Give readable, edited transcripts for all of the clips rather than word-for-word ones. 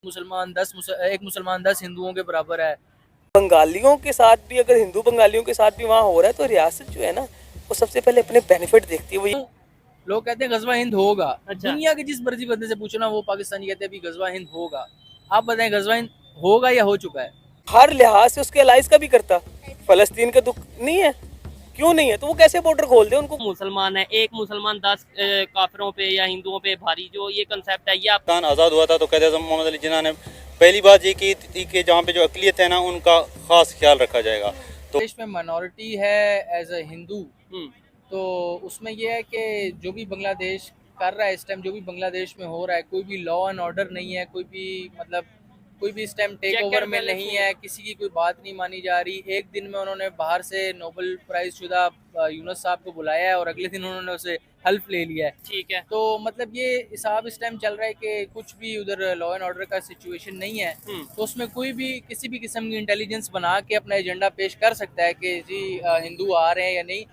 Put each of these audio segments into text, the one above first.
एक मुसलमान 10 हिंदुओं के बराबर है। बंगालियों के साथ भी, अगर हिंदू बंगालियों के साथ भी वहाँ हो रहा है, तो रियासत जो है ना, वो सबसे पहले अपने बेनिफिट देखती है। वो लोग कहते हैं गजवा हिंद होगा। अच्छा। दुनिया के जिस मर्जी बंदे से पूछना, वो पाकिस्तानी कहते हैं अभी गजवा हिंद होगा। आप बताएं गजवा हिंद होगा या हो चुका है? हर लिहाज से उसके अलाइज का भी करता। फलस्तीन का दुख नहीं है, क्यों नहीं है? तो वो कैसे बॉर्डर खोल दे उनको? मुसलमान है, एक मुसलमान 10 काफिरों पे या हिंदुओं पे भारी, जो ये कंसेप्ट है, ये आप पाकिस्तान आज़ाद हुआ था तो क़ायद आज़म मोहम्मद अली जिन्ना ने पहली बात ये की थी कि जहाँ पे जो अक़लियत है ना, उनका ख़ास ख्याल रखा जाएगा। तो देश में माइनॉरिटी है एज अ हिंदू, तो उसमें यह है कि जो भी बांग्लादेश कर रहा है इस टाइम, जो भी बांग्लादेश में हो रहा है, कोई भी लॉ एंड ऑर्डर नहीं है, कोई भी मतलब कोई भी इस टाइम टेक ओवर में नहीं है, किसी की कोई बात नहीं मानी जा रही। एक दिन में उन्होंने बाहर से नोबेल प्राइज शुदा यूनुस साहब को बुलाया है और अगले दिन उन्होंने उसे हेल्प ले लिया है। ठीक है। तो मतलब ये हिसाब इस टाइम चल रहा है कि कुछ भी उधर लॉ एंड ऑर्डर का सिचुएशन नहीं है, तो उसमें कोई भी किसी भी किस्म की इंटेलिजेंस बना के अपना एजेंडा पेश कर सकता है कि जी हिंदू आ रहे हैं या नहीं।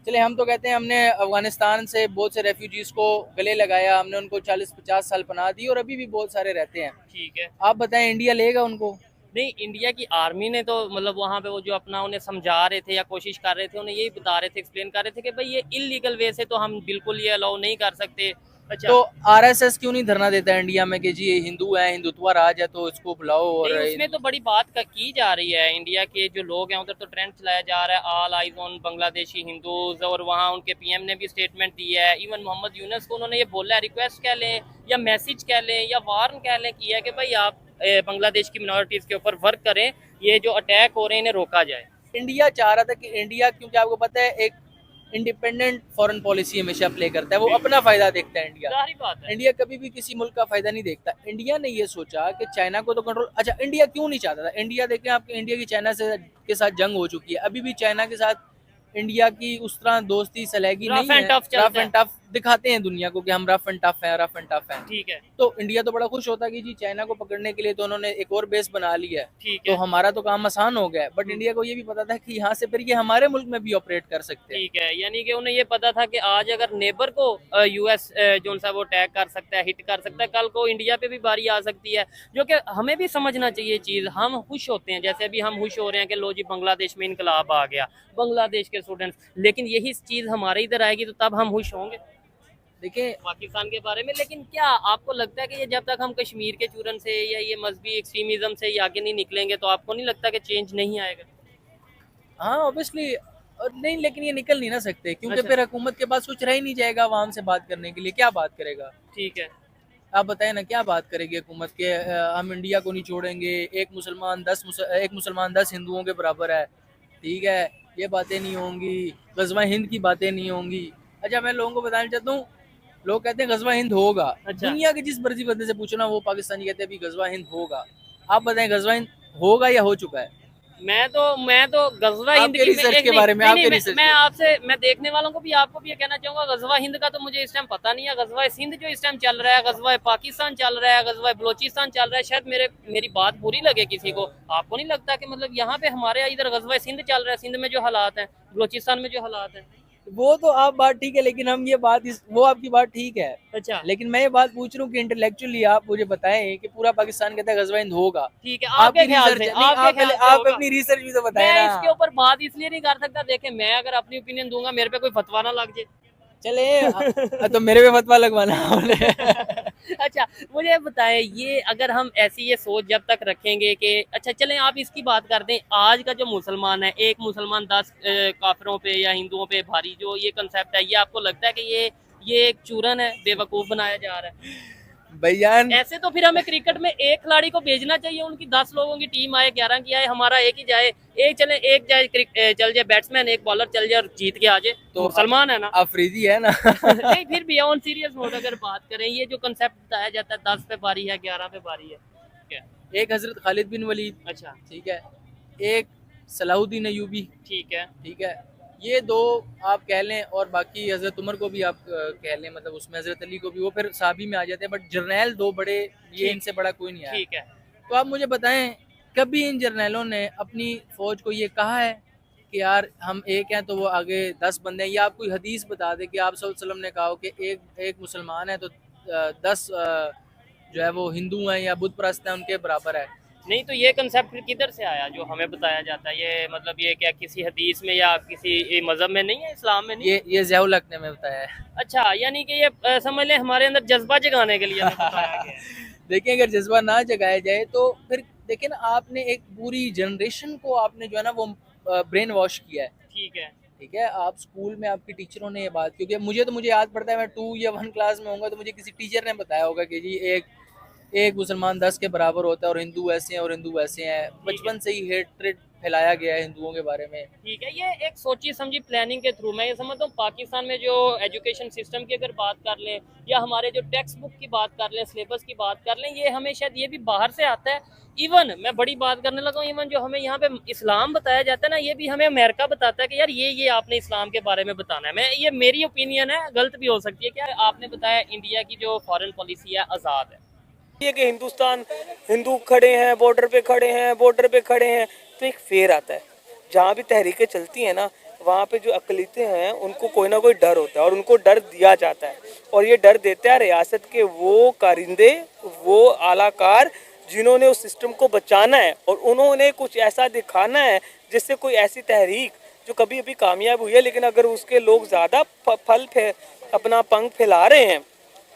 चले, हम तो कहते हैं हमने अफगानिस्तान से बहुत से रेफ्यूजीज को गले लगाया, हमने उनको 40-50 साल पनाह दी और अभी भी बहुत सारे रहते हैं। ठीक है। आप बताएं इंडिया लेगा उनको? नहीं, इंडिया की आर्मी ने तो मतलब वहाँ पे वो जो अपना उन्हें समझा रहे थे या कोशिश कर रहे थे, उन्हें यही बता रहे थे, एक्सप्लेन कर रहे थे कि भाई ये इलीगल वे से तो हम बिल्कुल ये अलाउ नहीं कर सकते। अच्छा। तो आरएसएस क्यों नहीं धरना देता है इंडिया में कि जी ये हिंदू है, हिंदुत्व राज है, तो इसको बुलाओ? और उसमें तो बड़ी बात का की जा रही है, इंडिया के जो लोग हैं उधर तो ट्रेंड चलाया जा रहा है all eyes on Bangladeshi Hindus, और वहाँ उनके पीएम ने भी स्टेटमेंट दी है। इवन मोहम्मद यूनुस को उन्होंने ये बोला है, रिक्वेस्ट कह लें या मैसेज कह लें या वार्न कह लें, किया है कि भाई आप बांग्लादेश की मिनॉरिटीज के ऊपर वर्क करें, ये जो अटैक हो रहे हैं इन्हें रोका जाए। इंडिया चाह रहा था कि इंडिया, क्योंकि आपको पता है एक इंडिपेंडेंट फॉरेन पॉलिसी हमेशा प्ले करता है, वो अपना फायदा देखता है। जाहिर बात है। इंडिया कभी भी किसी मुल्क का फायदा नहीं देखता। इंडिया ने ये सोचा कि चाइना को तो कंट्रोल, अच्छा इंडिया क्यों नहीं चाहता था? इंडिया देखें आपके, इंडिया की चाइना से के साथ जंग हो चुकी है, अभी भी चाइना के साथ इंडिया की उस तरह दोस्ती सलेगी नहीं है। रफ एंड टफ दिखाते हैं दुनिया को कि हम रफ एंड टफ हैं, रफ एंड टफ हैं। ठीक है। तो इंडिया तो बड़ा खुश होता कि जी चाइना को पकड़ने के लिए तो उन्होंने एक और बेस बना लिया है, ठीक तो है। हमारा तो काम आसान हो गया है। बट इंडिया को ये भी पता था कि यहाँ से फिर ये हमारे मुल्क में भी ऑपरेट कर सकते हैं। ठीक है, यानी कि उन्हें ये पता था कि आज अगर नेबर को यूएस जो सा वो अटैक कर सकता है, हिट कर सकता है, कल को इंडिया पे भी बारी आ सकती है। जो कि हमें भी समझना चाहिए चीज़। हम खुश होते हैं, जैसे अभी हम खुश हो रहे हैं कि लो जी बांग्लादेश में इनकलाब आ गया, बांग्लादेश के स्टूडेंट्स, लेकिन यही चीज़ हमारे इधर आएगी तो तब हम खुश होंगे देखिए पाकिस्तान के बारे में। लेकिन क्या आपको लगता है कि ये जब तक हम कश्मीर के चूरन से या ये मजहबी एक्सट्रीमिज्म से ये आगे नहीं निकलेंगे, तो आपको नहीं लगता कि चेंज नहीं आएगा? हाँ ऑब्वियसली, और नहीं, लेकिन ये निकल नहीं ना सकते, क्योंकि अच्छा। फिर हुकूमत के पास कुछ रह ही नहीं जाएगा आवाम से बात करने के लिए। क्या बात करेगा? ठीक है। आप बताएं ना, क्या बात करेगी हुकूमत के? हम इंडिया को नहीं छोड़ेंगे, एक मुसलमान 10 हिंदुओं के बराबर है, ठीक है, ये बातें नहीं होंगी, गजवा हिंद की बातें नहीं होंगी। अच्छा, मैं लोगों को बताना चाहता हूँ, लोग कहते हैं गजवा हिंद होगा। अच्छा। दुनिया के जिस मर्जी बंदे से पूछना, वो पाकिस्तानी कहते हैं अभी गजवा हिंद होगा। आप बताएं गजवा हिंद होगा या हो चुका है? मैं तो गजवा हिंद आपके रिसर्च के बारे में, आपके रिसर्च मैं आपसे, मैं देखने वालों को भी, आपको भी ये कहना चाहूंगा, गजवा हिंद का तो मुझे इस टाइम पता नहीं है। गजवा सिंध जो इस टाइम चल रहा है, गजवा पाकिस्तान चल रहा है, गजवा बलोचिस्तान चल रहा है, शायद मेरी बात बुरी लगे किसी को। आपको नहीं लगता कि मतलब यहाँ पे हमारे इधर गजवा सिंध चल रहा है, सिंध में जो हालात हैं, बलोचिस्तान में जो हालात हैं? वो तो आप बात ठीक है, लेकिन हम ये बात वो आपकी बात ठीक है। अच्छा। लेकिन मैं ये बात पूछ रहा हूँ कि इंटेलेक्चुअली आप मुझे बताएं कि पूरा पाकिस्तान कहता है गजवा हिंद होगा। ठीक है, आपके ख्याल से, आप अपनी रिसर्च भी तो बताएं मैं ना। इसके ऊपर बात इसलिए नहीं कर सकता, देखे मैं अगर अपनी ओपिनियन दूंगा, मेरे पे कोई फतवा ना लग जाए। चले तो मेरे पे फतवा लगवाना अच्छा, मुझे बताएं, ये अगर हम ऐसी ये सोच जब तक रखेंगे कि अच्छा चलें, आप इसकी बात कर दें, आज का जो मुसलमान है, एक मुसलमान 10 काफिरों पे या हिंदुओं पे भारी, जो ये कंसेप्ट है, ये आपको लगता है कि ये एक चूरन है, बेवकूफ बनाया जा रहा है? भैयान, ऐसे तो फिर हमें क्रिकेट में एक खिलाड़ी को भेजना चाहिए, उनकी 10 लोगों की टीम आए, 11 की आए, हमारा एक ही जाए, एक जाए चल जाए बैट्समैन, एक बॉलर चल जाए और जीत के आ जाए, तो मुसलमान है ना? अफरीदी है ना नहीं, फिर भी ऑन सीरियस नोट अगर बात करें, ये जो कंसेप्ट बताया जाता है 10 पे बारी है, 11 पे बारी है, क्या? एक हजरत खालिद बिन वलीद, अच्छा। ठीक है, एक सलाहुद्दीन अयूबी, ठीक है। ठीक है, ये दो आप कह लें, और बाकी हजरत उमर को भी आप कह लें, मतलब उसमें हजरत अली को भी, वो फिर साहबी में आ जाते हैं। बट जर्नैल दो बड़े, ये इनसे बड़ा कोई नहीं आया। ठीक है। तो आप मुझे बताएं, कभी इन जर्नैलों ने अपनी फौज को ये कहा है कि यार हम एक हैं तो वो आगे 10 बंदे हैं? या आप कोई हदीस बता दे कि आप सल्लल्लाहु अलैहि वसल्लम ने कहा हो कि एक मुसलमान है तो 10 जो है वो हिंदू हैं या बुत परस्त हैं उनके बराबर है। नहीं तो ये कंसेप्ट फिर किधर से आया जो हमें बताया जाता है? ये मतलब ये क्या किसी हदीस में या किसी मजहब में नहीं है, इस्लाम में नहीं? ये ज़ियाउल हक ने हमें बताया है। अच्छा, यानी कि ये समझ लें हमारे अंदर जज्बा जगाने के लिए हमें बताया गया है। देखिए अगर जज्बा ना जगाया जाए तो फिर देखिए ना, आपने एक पूरी जनरेशन को आपने जो है ना वो ब्रेन वॉश किया है। ठीक है। ठीक है, आप स्कूल में आपके टीचरों ने ये बात, क्योंकि मुझे याद पड़ता है मैं 2 या 1 क्लास में होऊंगा तो मुझे किसी टीचर ने बताया होगा कि जी एक एक मुसलमान 10 के बराबर होता है और हिंदू ऐसे हैं और हिंदू वैसे हैं। बचपन से ही हेट्रेड फैलाया गया है हिंदुओं के बारे में। ठीक है, ये एक सोची समझी प्लानिंग के थ्रू मैं ये समझता हूँ पाकिस्तान में जो एजुकेशन सिस्टम की अगर बात कर लें या हमारे जो टेक्स्ट बुक की बात कर लें, सिलेबस की बात कर लें, ये हमें शायद ये भी बाहर से आता है। इवन मैं बड़ी बात करने लगा हूँ, इवन जो हमें यहाँ पे इस्लाम बताया जाता है ना, ये भी हमें अमेरिका बताता है कि यार ये आपने इस्लाम के बारे में बताना है। मैं ये मेरी ओपिनियन है, गलत भी हो सकती है। क्या आपने बताया इंडिया की जो फॉरेन पॉलिसी है आज़ाद है, ये कि हिंदुस्तान, हिंदू खड़े हैं बॉर्डर पे, खड़े हैं बॉर्डर पे, खड़े हैं, तो एक फेर आता है। जहाँ भी तहरीकें चलती हैं ना, वहाँ पे जो अकलीतें हैं उनको कोई ना कोई डर होता है और उनको डर दिया जाता है। और ये डर देता है रियासत के वो कारिंदे, वो आलाकार जिन्होंने उस सिस्टम को बचाना है और उन्होंने कुछ ऐसा दिखाना है जिससे कोई ऐसी तहरीक जो कभी अभी कामयाब हुई है, लेकिन अगर उसके लोग ज़्यादा अपना पंख फैला रहे हैं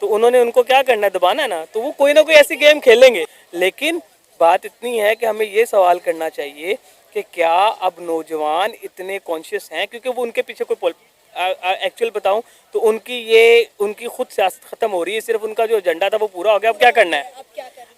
तो उन्होंने उनको क्या करना है, दबाना है ना, तो वो कोई ना कोई ऐसी गेम खेलेंगे। लेकिन बात इतनी है कि हमें ये सवाल करना चाहिए कि क्या अब नौजवान इतने कॉन्शियस हैं, क्योंकि वो उनके पीछे कोई एक्चुअल बताऊं तो उनकी खुद सियासत खत्म हो रही है, सिर्फ उनका जो एजेंडा था वो पूरा हो गया। अब क्या करना है?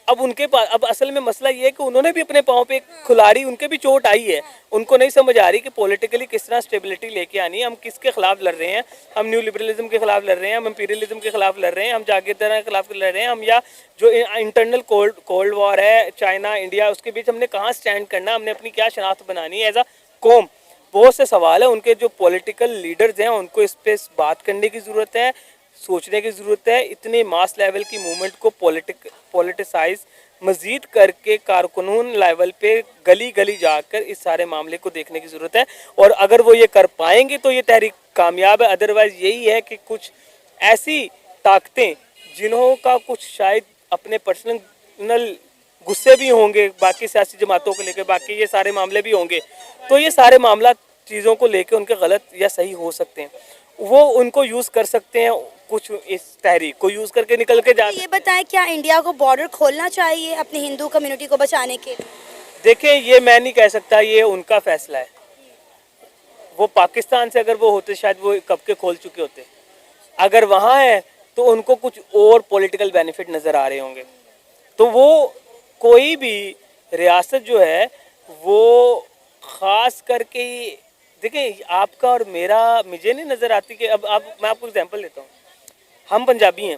अब उनके पास अब असल में मसला ये है कि उन्होंने भी अपने पाँव पे खुलाड़ी, उनके भी चोट आई है। उनको नहीं समझ आ रही कि पॉलिटिकली किस तरह स्टेबिलिटी लेके आनी है। हम किसके खिलाफ लड़ रहे हैं? हम न्यू लिबरलिज्म के खिलाफ लड़ रहे हैं, हम इंपीरियलिज्म के खिलाफ लड़ रहे हैं, हम जागीरदारी के खिलाफ लड़ रहे हैं, हम या जो इंटरनल कोल्ड वॉर है चाइना इंडिया, उसके बीच हमने कहाँ स्टैंड करना, हमने अपनी क्या शनाख्त बनानी है एज अ कौम। बहुत से सवाल है। उनके जो पॉलिटिकल लीडर्स हैं उनको इस पे बात करने की ज़रूरत है, सोचने की ज़रूरत है। इतने मास लेवल की मूवमेंट को पॉलिटिसाइज मज़ीद करके कारकुनून लेवल पे गली गली जाकर इस सारे मामले को देखने की ज़रूरत है। और अगर वो ये कर पाएंगे तो ये तहरीक कामयाब है। अदरवाइज़ यही है कि कुछ ऐसी ताकतें जिन्हों का कुछ शायद अपने पर्सनल गुस्से भी होंगे बाकी सियासी जमातों को लेकर, बाकी ये सारे मामले भी होंगे, तो ये सारे मामला चीज़ों को लेकर उनके गलत या सही हो सकते हैं। वो उनको यूज़ कर सकते हैं, कुछ इस तहरीक को यूज़ करके निकल के जा। ये बताएं क्या इंडिया को बॉर्डर खोलना चाहिए अपनी हिंदू कम्युनिटी को बचाने के? देखें, ये मैं नहीं कह सकता, ये उनका फैसला है। वो पाकिस्तान से अगर वो होते शायद वो कब के खोल चुके होते। अगर वहाँ है तो उनको कुछ और पॉलिटिकल बेनिफिट नज़र आ रहे होंगे। तो वो कोई भी रियासत जो है वो ख़ास करके, देखिए आपका और मेरा, मुझे नहीं नज़र आती कि अब मैं आपको एग्जांपल देता हूँ। हम पंजाबी हैं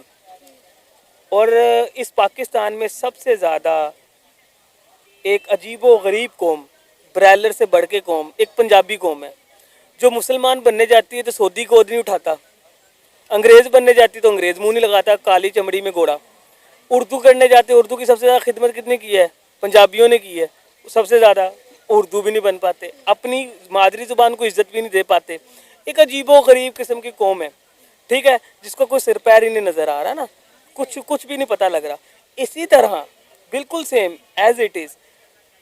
और इस पाकिस्तान में सबसे ज़्यादा एक अजीबो गरीब कौम, ब्रैलर से बढ़ के कौम, एक पंजाबी कौम है। जो मुसलमान बनने जाती है तो सऊदी गोद नहीं उठाता, अंग्रेज़ बनने जाती तो अंग्रेज़ मुंह नहीं लगाता, काली चमड़ी में घोड़ा। उर्दू करने जाते, उर्दू की सबसे ज़्यादा खिदमत कितने की है? पंजाबियों ने की है सबसे ज़्यादा। उर्दू भी नहीं बन पाते, अपनी मादरी ज़ुबान को इज्जत भी नहीं दे पाते। एक अजीबो गरीब किस्म की कौम है, ठीक है, जिसको कोई सिर पैर ही नहीं नज़र आ रहा ना, कुछ भी नहीं पता लग रहा। इसी तरह बिल्कुल सेम एज इट इज़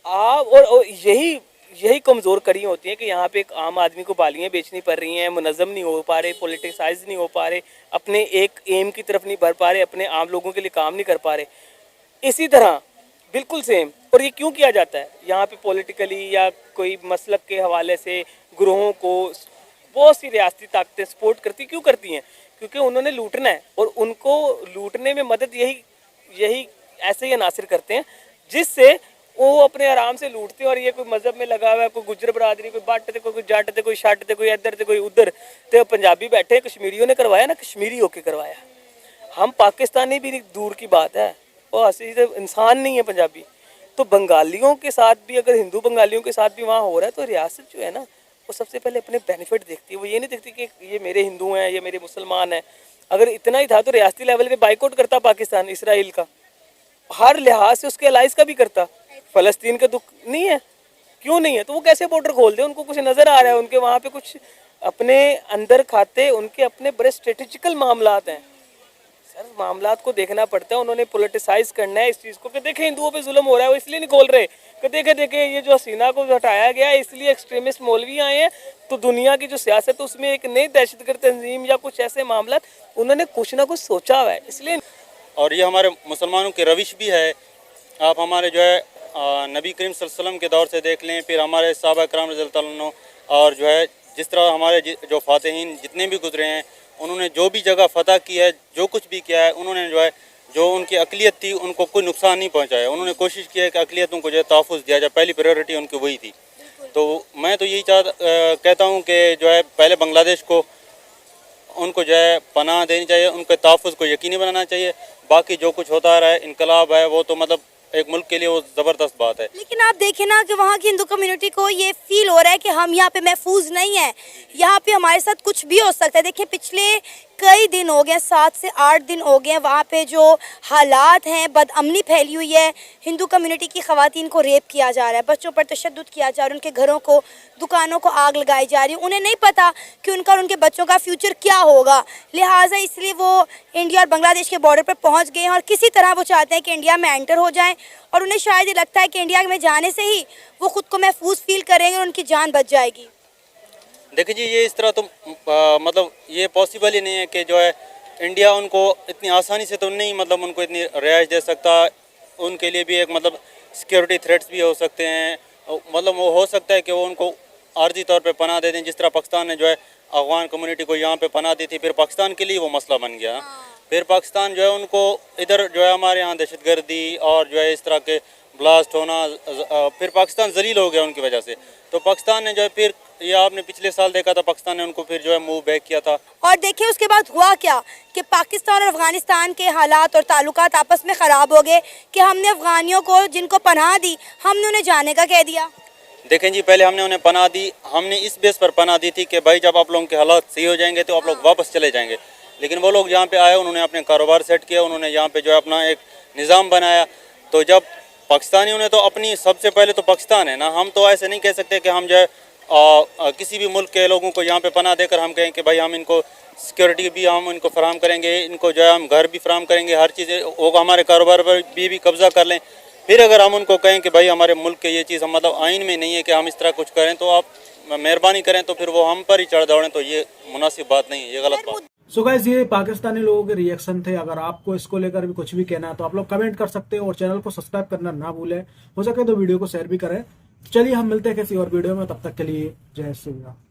आप और यही कमज़ोर कड़ी होती है कि यहाँ पे एक आम आदमी को बालियाँ बेचनी पड़ रही हैं, मुनज़्ज़म नहीं हो पा रहे, पॉलिटिसाइज नहीं हो पा रहे, अपने एक एम की तरफ नहीं बढ़ पा रहे, अपने आम लोगों के लिए काम नहीं कर पा रहे। इसी तरह बिल्कुल सेम। और ये क्यों किया जाता है? यहाँ पे पॉलिटिकली या कोई मसलक के हवाले से ग्रोहों को बहुत सी रियासती ताकतें सपोर्ट क्यों करती हैं? क्योंकि उन्होंने लूटना है और उनको लूटने में मदद यही ऐसे ही अनासिर करते हैं जिससे वो अपने आराम से लूटते हैं। और ये कोई मजहब में लगा हुआ है, कोई गुजर बरादरी, कोई बट थे, कोई जट थे, कोई शट थे, कोई इधर थे, कोई उधर। तो पंजाबी बैठे, कश्मीरियों ने करवाया ना, कश्मीरी होके करवाया। हम पाकिस्तानी भी दूर की बात है, वो असली इंसान नहीं है पंजाबी। तो बंगालियों के साथ भी, अगर हिंदू बंगालियों के साथ भी वहाँ हो रहा है, तो रियासत जो है ना वो सबसे पहले अपने बेनिफिट देखती है। वो ये नहीं देखती कि ये मेरे हिंदू हैं, ये मेरे मुसलमान हैं। अगर इतना ही था तो रियासती लेवल पे बाइकआउट करता पाकिस्तान इसराइल का, हर लिहाज से उसके अलाइज का भी करता। फ़लस्तीन का दुख नहीं है, क्यों नहीं है? तो वो कैसे बॉर्डर खोल दे? उनको कुछ नज़र आ रहा है, उनके वहाँ पे कुछ अपने अंदर खाते, उनके अपने बड़े स्ट्रेटेजिकल मामलात हैं। सर मामलात को देखना पड़ता है, उन्होंने पोलिटिसाइज करना है इस चीज़ को कि देखे हिंदुओं पे जुल्म हो रहा है, वो इसलिए नहीं खोल रहे कि देखे ये जो हसीना को हटाया गया है इसलिए एक्सट्रीमिस्ट मौलवी आए हैं, तो दुनिया की जो सियासत है उसमें एक नई दहशतगर्द तंजीम या कुछ ऐसे मामला उन्होंने कुछ ना कुछ सोचा हुआ है इसलिए। और ये हमारे मुसलमानों की रविश भी है। आप हमारे जो है नबी करीम सल्लल्लाहु अलैहि वसल्लम के दौर से देख लें, फिर हमारे सहाबा कराम रज़ियल्लाहु अन्हुम, और जो है जिस तरह हमारे जो फातिहीन जितने भी गुजरे हैं उन्होंने जो भी जगह फतह की है, जो कुछ भी किया है, उन्होंने जो है जो उनकी अक़लियत थी उनको कोई नुकसान नहीं पहुंचाया। उन्होंने कोशिश की है कि अक़लियतों को जो है तहफ़्फ़ुज़ दिया जाए, पहली प्रायोरिटी उनकी वही थी। तो मैं तो यही कहता हूँ कि जो है पहले बांग्लादेश को उनको जो है पनाह देनी चाहिए, उनके तहफ़्फ़ुज़ को यकीनी बनाना चाहिए। बाकी जो कुछ होता रहा है, इनकलाब है, वो तो मतलब एक मुल्क के लिए वो ज़बरदस्त बात है। लेकिन आप देखें ना कि वहाँ की हिंदू कम्युनिटी को ये फील हो रहा है कि हम यहाँ पे महफूज नहीं है, यहाँ पे हमारे साथ कुछ भी हो सकता है। देखिए पिछले कई दिन हो गए, 7 से 8 दिन हो गए, वहाँ पे जो हालात हैं, बदअमनी फैली हुई है, हिंदू कम्युनिटी की ख़वातीन को रेप किया जा रहा है, बच्चों पर तशद्दुद किया जा रहा है, उनके घरों को, दुकानों को आग लगाई जा रही है। उन्हें नहीं पता कि उनका और उनके बच्चों का फ्यूचर क्या होगा, लिहाजा इसलिए वो इंडिया और बांग्लादेश के बॉर्डर पर पहुँच गए हैं और किसी तरह वो चाहते हैं कि इंडिया में एंटर हो जाएँ, और उन्हें शायद ये लगता है कि इंडिया में जाने से ही वो खुद को महफूज फील करेंगे और उनकी जान बच जाएगी। देखिए जी, ये इस तरह तो मतलब ये पॉसिबल ही नहीं है कि जो है इंडिया उनको इतनी आसानी से तो नहीं मतलब उनको इतनी रिहाइश दे सकता। उनके लिए भी एक मतलब सिक्योरिटी थ्रेट्स भी हो सकते हैं, मतलब वो हो सकता है कि वो उनको आर्जी तौर पे पनाह दे दें, जिस तरह पाकिस्तान ने जो है अफगान कम्युनिटी को यहाँ पे पनाह दी थी, फिर पाकिस्तान के लिए वो मसला बन गया। फिर पाकिस्तान जो है उनको इधर जो है हमारे यहाँ दहशतगर्दी और जो है इस तरह के ब्लास्ट होना, फिर पाकिस्तान जलील हो गया उनकी वजह से। तो पाकिस्तान ने जो है फिर ये आपने पिछले साल देखा था, पाकिस्तान ने उनको फिर जो है मूव बैक किया था। और देखिए उसके बाद हुआ क्या कि पाकिस्तान और अफगानिस्तान के हालात और ताल्लुकात आपस में ख़राब हो गए कि हमने अफगानियों को जिनको पनाह दी हमने उन्हें जाने का कह दिया। देखें जी, पहले हमने उन्हें पनाह दी, हमने इस बेस पर पनाह दी थी कि भाई जब आप लोगों के हालात सही हो जाएंगे तो आप लोग वापस चले जाएंगे। लेकिन वो लोग यहाँ पे आए, उन्होंने अपने कारोबार सेट किया, उन्होंने यहाँ पे जो है अपना एक निज़ाम बनाया। तो जब पाकिस्तानियों ने तो अपनी सबसे पहले तो पाकिस्तान है ना, हम तो ऐसे नहीं कह सकते कि हम जो है किसी भी मुल्क के लोगों को यहाँ पे पनाह देकर हम कहें कि भाई हम इनको सिक्योरिटी भी हम इनको फराहम करेंगे, इनको जो है हम घर भी फराहम करेंगे, हर चीज़ होगा, हमारे कारोबार पर भी कब्ज़ा कर लें। फिर अगर हम उनको कहें कि भाई हमारे मुल्क के ये चीज़ हम मतलब आइन में नहीं है कि हम इस तरह कुछ करें, तो आप मेहरबानी करें, तो फिर वो हम पर ही चढ़ दौड़ें, तो ये मुनासिब बात नहीं है, ये गलत बात। सो गाइस, ये पाकिस्तानी लोगों के रिएक्शन थे। अगर आपको इसको लेकर भी कुछ भी कहना है तो आप लोग कमेंट कर सकते हो और चैनल को सब्सक्राइब करना ना भूलें। हो सके तो वीडियो को शेयर भी करें। चलिए हम मिलते हैं किसी और वीडियो में, तब तक के लिए जय श्री राम।